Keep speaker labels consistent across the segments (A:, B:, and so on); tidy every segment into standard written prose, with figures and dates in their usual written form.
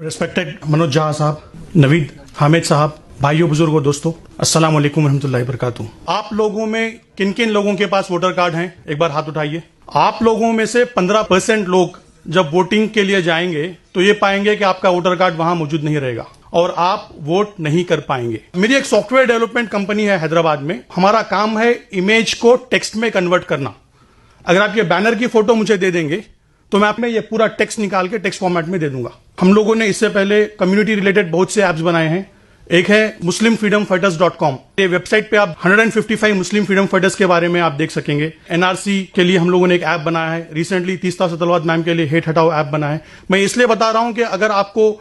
A: Respected Manoj जहाँ साहब, नवीद हामिद साहब, भाइयों बुजुर्गों दोस्तों, अस्सलाम वालेकुम रहमतुल्लाहि वबरकातुहू। आप लोगों में किन किन लोगों के पास वोटर कार्ड हैं, एक बार हाथ उठाइए। आप लोगों में से 15% लोग जब वोटिंग के लिए जाएंगे तो ये पाएंगे कि आपका वोटर कार्ड वहां मौजूद नहीं रहेगा और आप वोट नहीं कर पाएंगे। मेरी एक सॉफ्टवेयर डेवलपमेंट कंपनी है हैदराबाद में। हमारा काम है इमेज को टेक्स्ट में कन्वर्ट करना। अगर आप ये बैनर की फोटो मुझे दे देंगे तो मैं आपने ये पूरा टेक्स्ट निकाल के टेक्स्ट फॉर्मेट में दे दूंगा। हम लोगों ने इससे पहले कम्युनिटी रिलेटेड बहुत से ऐप्स बनाए हैं। एक है muslimfreedomfighters.com। ये वेबसाइट पे आप 155 मुस्लिम फ्रीडम फाइटर्स के बारे में आप देख सकेंगे। एनआरसी के लिए हम लोगों ने एक ऐप बनाया है। रिसेंटली तीस्ता सतलवाद मैम के लिए हेट हटाओ ऐप बनाया है। मैं इसलिए बता रहा हूं कि अगर आपको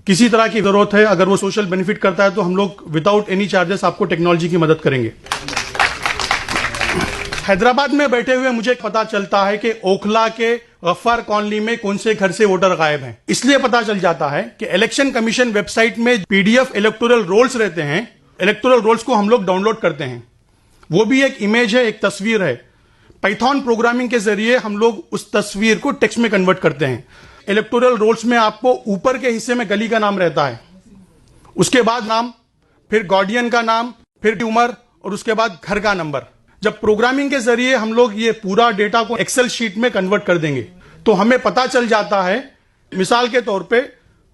A: किसी तरह की जरूरत है, अगर वो सोशल बेनिफिट करता है तो हम लोग विदाउट एनी चार्जेस आपको टेक्नोलॉजी की मदद करेंगे। हैदराबाद में बैठे हुए मुझे पता चलता है कि ओखला के गफ्फार कॉलोनी में कौन से घर से वोटर गायब हैं। इसलिए पता चल जाता है कि इलेक्शन कमीशन वेबसाइट में पीडीएफ इलेक्टोरल रोल्स रहते हैं। इलेक्टोरल रोल्स को हम लोग डाउनलोड करते हैं। वो भी एक इमेज है, एक तस्वीर है। पाइथन प्रोग्रामिंग के जरिए हम लोग उस तस्वीर को टेक्स्ट में कन्वर्ट करते हैं। इलेक्टोरल रोल्स में आपको ऊपर के हिस्से में गली का नाम रहता है, उसके बाद नाम, फिर गार्डियन का नाम, फिर उम्र और उसके बाद घर का नंबर। जब प्रोग्रामिंग के जरिए हम लोग ये पूरा डेटा को एक्सेल शीट में कन्वर्ट कर देंगे तो हमें पता चल जाता है, मिसाल के तौर पे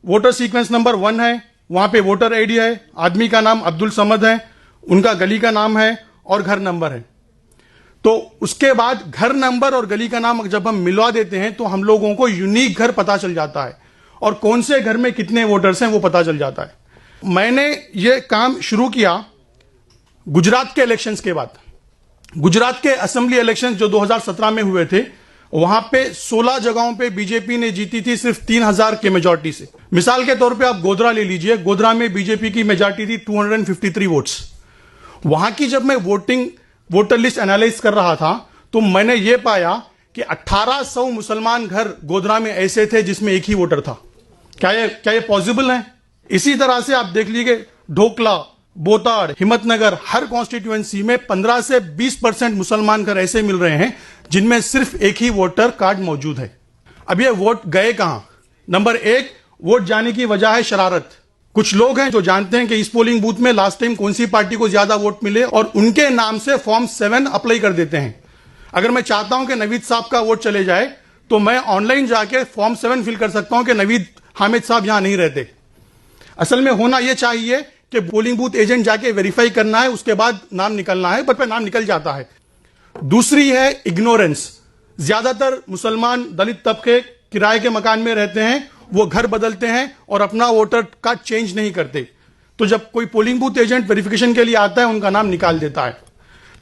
A: वोटर सीक्वेंस नंबर 1 है, वहां पे वोटर आईडी है, आदमी का नाम अब्दुल समद है, उनका गली का नाम है और घर नंबर है। तो उसके बाद घर नंबर और गली का नाम जब हम मिलवा देते हैं तो हम लोगों को यूनिक घर पता चल जाता है और कौन से घर में कितने वोटर्स हैं वो पता चल जाता है। मैंने ये काम शुरू किया गुजरात के इलेक्शंस के बाद। गुजरात के असेंबली इलेक्शंस जो 2017 में हुए थे, वहां पे 16 जगहों पे बीजेपी ने जीती थी सिर्फ 3000 के मेजॉरिटी से। मिसाल के तौर पे आप गोधरा ले लीजिए। गोधरा में बीजेपी की मेजॉरिटी थी 253 वोट्स। वहां की जब मैं वोटर लिस्ट एनालाइज कर रहा था तो मैंने ये पाया कि 1800 मुसलमान घर गोधरा में ऐसे थे जिसमें एक ही वोटर था। क्या ये पॉसिबल है? इसी तरह से आप देख लीजिए ढोकला, बोताड़, हिम्मतनगर, हर कॉन्स्टिट्यूएंसी में 15 से 20% मुसलमान घर ऐसे मिल रहे हैं जिनमें सिर्फ एक ही वोटर कार्ड मौजूद है। अब ये वोट गए कहां? नंबर 1, वोट जाने की वजह है शरारत। कुछ लोग हैं जो जानते हैं कि इस पोलिंग बूथ में लास्ट टाइम कौन सी पार्टी को ज्यादा वोट मिले और उनके नाम से फॉर्म 7 अप्लाई कर देते हैं। अगर मैं चाहता हूं कि नवीद साहब का वोट चले जाए तो मैं ऑनलाइन जाके फॉर्म 7 फिल कर सकता हूं कि नवीद हामिद साहब यहां नहीं रहते। असल में होना यह चाहिए कि पोलिंग बूथ एजेंट जाके वेरीफाई करना है, उसके बाद नाम निकलना है, पर नाम निकल जाता है। दूसरी है इग्नोरेंस। ज्यादातर मुसलमान दलित तबके किराए के मकान में रहते हैं, वो घर बदलते हैं और अपना वोटर कार्ड चेंज नहीं करते। तो जब कोई पोलिंग बूथ एजेंट वेरिफिकेशन के लिए आता है उनका नाम निकाल देता है।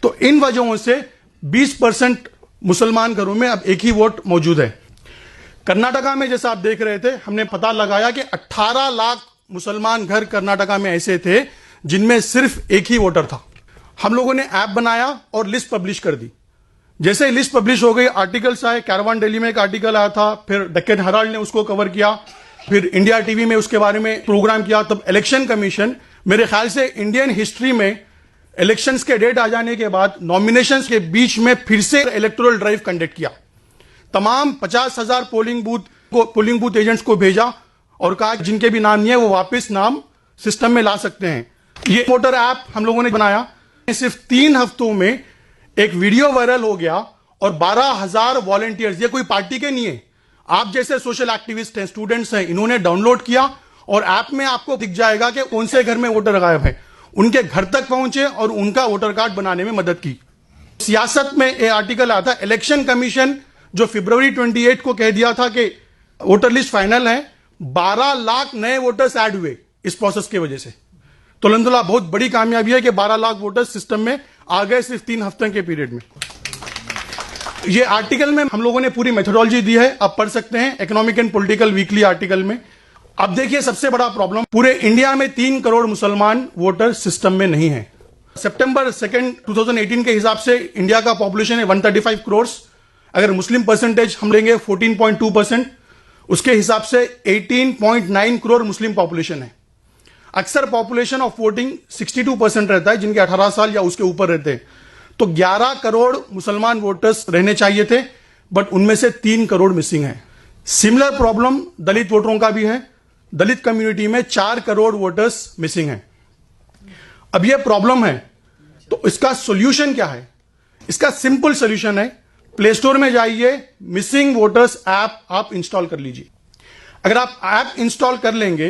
A: तो इन वजहों से 20% मुसलमान घरों में अब एक ही वोट मौजूद है। कर्नाटका में जैसा आप देख रहे थे, हमने पता लगाया कि 18 लाख मुसलमान घर कर्नाटका में ऐसे थे जिनमें सिर्फ एक ही वोटर था। हम लोगों ने ऐप बनाया और लिस्ट पब्लिश कर दी। जैसे ही लिस्ट पब्लिश हो गई, आर्टिकल्स आए। कैरवान डेली में एक आर्टिकल आया था, फिर डेक्कन हेराल्ड ने उसको कवर किया, फिर इंडिया टीवी में उसके बारे में प्रोग्राम किया। तब इलेक्शन कमीशन, मेरे ख्याल से इंडियन हिस्ट्री में इलेक्शंस के डेट आ जाने के बाद नॉमिनेशंस के बीच में फिर से इलेक्टोरल ड्राइव कंडक्ट किया। तमाम 50,000 पोलिंग बूथ एजेंट्स को भेजा और कहा जिनके भी नाम नहीं है वो वापस नाम सिस्टम में ला सकते हैं। ये वोटर ऐप हम लोगों ने बनाया। सिर्फ 3 हफ्तों में एक वीडियो वायरल हो गया और 12,000 वॉलंटियर्स, ये कोई पार्टी के नहीं है, आप जैसे सोशल एक्टिविस्ट हैं, स्टूडेंट्स हैं, इन्होंने डाउनलोड किया और ऐप में आपको दिख जाएगा कि कौन से घर में वोटर गायब है। उनके घर तक पहुंचे और उनका वोटर कार्ड बनाने में मदद की। सियासत में एक आर्टिकल आता है, इलेक्शन कमीशन जो फरवरी 28 को कह दिया था कि वोटर लिस्ट फाइनल है, 12 लाख नए वोटर्स ऐड हुए इस प्रोसेस की वजह से। तो अल्हम्दुलिल्लाह बहुत बड़ी कामयाबी है कि 12 लाख वोटर्स सिस्टम में आ गए सिर्फ 3 हफ्ते के पीरियड में। ये आर्टिकल में हम लोगों ने पूरी मेथोडोलॉजी दी है, आप पढ़ सकते हैं, economic and political weekly article में। अब देखिए सबसे बड़ा प्रॉब्लम, पूरे इंडिया में 3 करोड़ मुसलमान वोटर सिस्टम में नहीं है। सितंबर 2, 2018 के हिसाब से इंडिया का पॉपुलेशन है 135 करोड़। अगर मुस्लिम परसेंटेज हम लेंगे 14.2%, उसके हिसाब से 18.9 करोड़ मुस्लिम पॉपुलेशन है। अक्सर पॉपुलेशन ऑफ वोटिंग 62% रहता है, जिनके 18 साल या उसके ऊपर रहते हैं। तो 11 करोड़ मुसलमान वोटर्स रहने चाहिए थे, बट उनमें से 3 करोड़ मिसिंग है। सिमिलर प्रॉब्लम दलित वोटरों का भी है। दलित कम्युनिटी में 4 करोड़ वोटर्स मिसिंग हैं। अब यह प्रॉब्लम है, तो इसका सॉल्यूशन क्या है? इसका सिंपल सॉल्यूशन है, प्ले स्टोर में जाइए, मिसिंग वोटर्स ऐप आप इंस्टॉल कर लीजिए। अगर आप ऐप इंस्टॉल कर लेंगे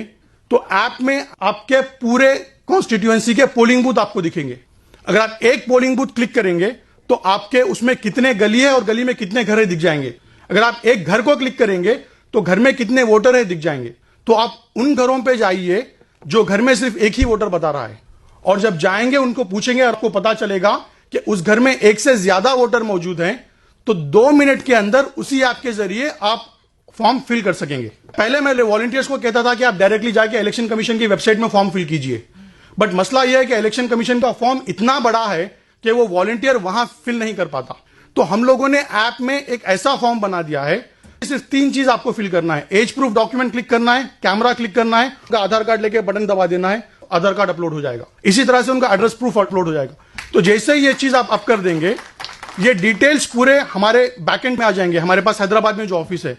A: तो ऐप में आपके पूरे कॉन्स्टिट्यूएंसी के पोलिंग बूथ आपको दिखेंगे। अगर आप एक पोलिंग बूथ क्लिक करेंगे तो आपके उसमें कितने गली है और गली में कितने घर है दिख जाएंगे। अगर आप एक घर को क्लिक करेंगे तो घर में कितने वोटर है दिख जाएंगे। तो आप उन घरों पे जाइए जो घर में सिर्फ एक ही वोटर बता रहा है, और जब जाएंगे उनको पूछेंगे, आपको पता चलेगा कि उस घर में एक से ज्यादा वोटर मौजूद हैं, तो 2 मिनट के अंदर उसी ऐप के जरिए आप फॉर्म फिल कर सकेंगे। पहले मैं वॉलंटियर्स को कहता था कि आप डायरेक्टली जाके इलेक्शन कमीशन की वेबसाइट में फॉर्म फिल कीजिए, बट मसला यह है कि इलेक्शन कमीशन का फॉर्म इतना बड़ा है कि वो वॉलंटियर वहां फिल नहीं कर पाता। तो हम लोगों ने ऐप में एक ऐसा फॉर्म बना दिया है, सिर्फ 3 चीज आपको फिल करना है। एज प्रूफ डॉक्यूमेंट क्लिक करना है, कैमरा क्लिक करना है, उनका आधार कार्ड लेके बटन दबा देना है, आधार कार्ड अपलोड हो जाएगा। इसी तरह से उनका एड्रेस प्रूफ अपलोड हो जाएगा। तो जैसे ही ये चीज आप अप कर देंगे, ये डिटेल्स पूरे हमारे बैकएंड में आ जाएंगे। हमारे पास हैदराबाद में जो ऑफिस है,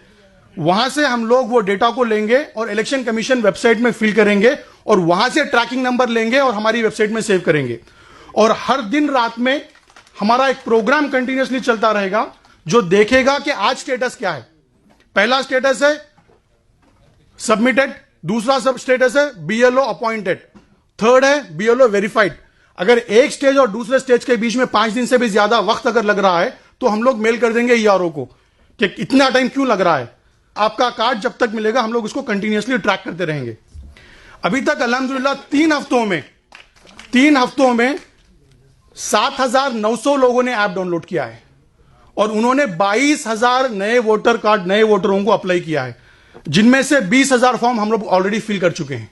A: वहां से हम लोग वो डेटा को लेंगे और इलेक्शन कमीशन वेबसाइट में फिल करेंगे, और वहां से ट्रैकिंग नंबर लेंगे और हमारी वेबसाइट में सेव करेंगे। और हर दिन रात में हमारा एक प्रोग्राम कंटिन्यूअसली चलता रहेगा जो देखेगा कि आज स्टेटस क्या है। पहला स्टेटस है सबमिटेड, दूसरा सब स्टेटस है बीएलओ अपॉइंटेड, थर्ड है बीएलओ वेरीफाइड। अगर एक स्टेज और दूसरे स्टेज के बीच में 5 दिन से भी ज्यादा वक्त अगर लग रहा है तो हम लोग मेल कर देंगे ईआरओ को कि इतना टाइम क्यों लग रहा है। आपका कार्ड जब तक मिलेगा हम लोग उसको कंटिन्यूअसली ट्रैक करते रहेंगे। अभी तक अल्हम्दुलिल्लाह 3 हफ्तों में 7,900 लोगों ने ऐप डाउनलोड किया है और उन्होंने 22,000 नए वोटर कार्ड, नए वोटरों को अप्लाई किया है, जिनमें से 20,000 फॉर्म हम लोग ऑलरेडी फिल कर चुके हैं।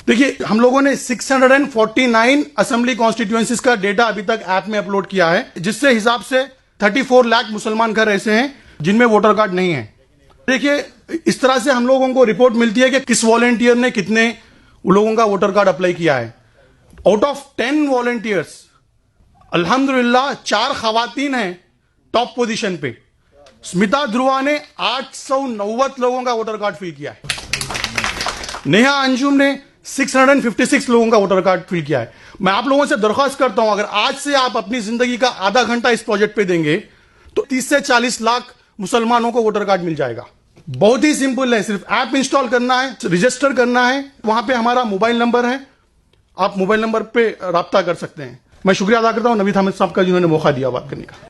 A: देखिए, हम लोगों ने 649 असेंबली कॉन्स्टिट्यूएंसीज का डेटा अभी तक ऐप में अपलोड किया है, जिससे हिसाब से 34 लाख मुसलमान घर ऐसे हैं जिनमें वोटर कार्ड नहीं है। देखिए, इस तरह से हम लोगों को रिपोर्ट मिलती है कि किस वॉलंटियर ने कितने लोगों का वोटर कार्ड अप्लाई किया है। आउट ऑफ 10 वॉलंटियर्स अल्हम्दुलिल्लाह 4 खवातीन हैं टॉप पोजीशन पे। स्मिता ध्रुवा ने 890 लोगों का वोटर कार्ड फिल किया है। नेहा अंजुम ने 656 लोगों का वोटर कार्ड फिल किया है। मैं आप लोगों से दरख्वास्त करता हूं, अगर आज से आप अपनी जिंदगी का आधा घंटा इस प्रोजेक्ट पे देंगे तो 30 से 40 लाख मुसलमानों को वोटर कार्ड मिल जाएगा। बहुत ही सिंपल है, सिर्फ ऐप इंस्टॉल करना है, रजिस्टर करना है। वहां पे हमारा मोबाइल नंबर है, आप मोबाइल नंबर पे राब्ता कर सकते हैं। मैं शुक्रिया अदा करता हूं नवीद हामिद साहब का जिन्होंने मौका दिया बात करने का।